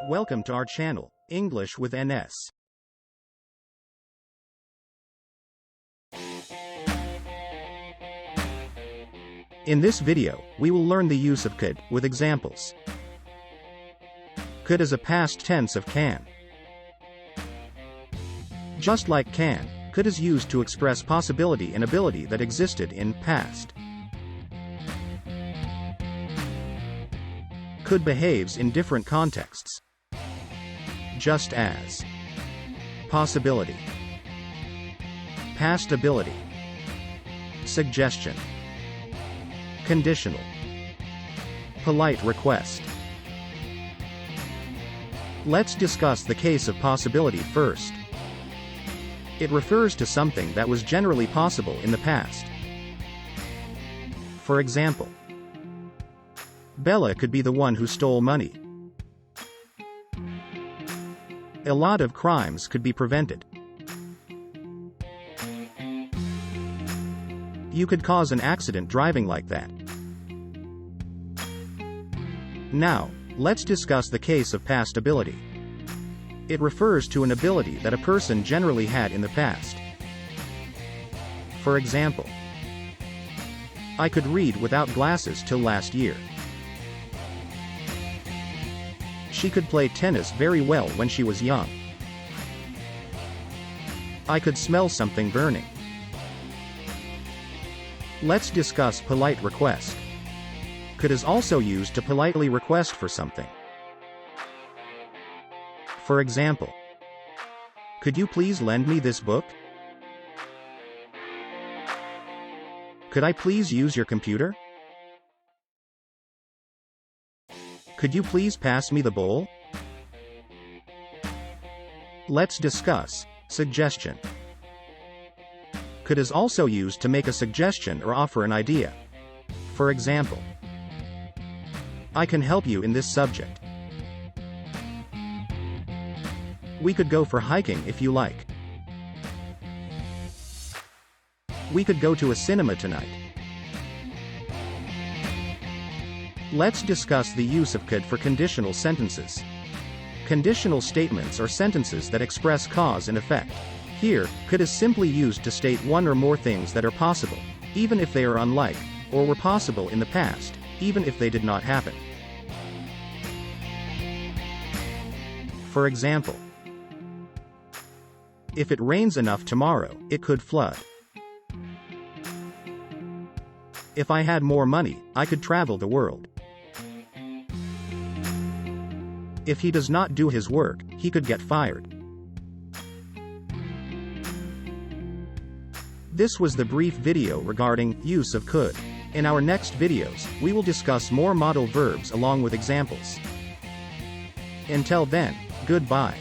Welcome to our channel, English with NS. In this video, we will learn the use of could with examples. Could is a past tense of can. Just like can, could is used to express possibility and ability that existed in past. Could behaves in different contexts. Just as. Possibility. Past ability. Suggestion. Conditional. Polite request. Let's discuss the case of possibility first. It refers to something that was generally possible in the past. For example, Bella could be the one who stole money. A lot of crimes could be prevented. You could cause an accident driving like that. Now, let's discuss the case of past ability. It refers to an ability that a person generally had in the past. For example, I could read without glasses till last year. She could play tennis very well when she was young. I could smell something burning. Let's discuss polite request. Could is also used to politely request for something. For example, could you please lend me this book? Could I please use your computer? Could you please pass me the bowl? Let's discuss suggestion. Could is also used to make a suggestion or offer an idea. For example, I can help you in this subject. We could go for hiking if you like. We could go to a cinema tonight. Let's discuss the use of could for conditional sentences. Conditional statements are sentences that express cause and effect. Here, could is simply used to state one or more things that are possible, even if they are unlike, or were possible in the past, even if they did not happen. For example, if it rains enough tomorrow, it could flood. If I had more money, I could travel the world. If he does not do his work, he could get fired. This was the brief video regarding use of could. In our next videos, we will discuss more modal verbs along with examples. Until then, goodbye.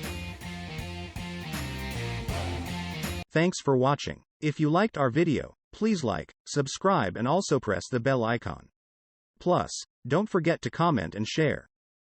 Thanks for watching. If you liked our video, please like, subscribe and also press the bell icon. Plus, don't forget to comment and share.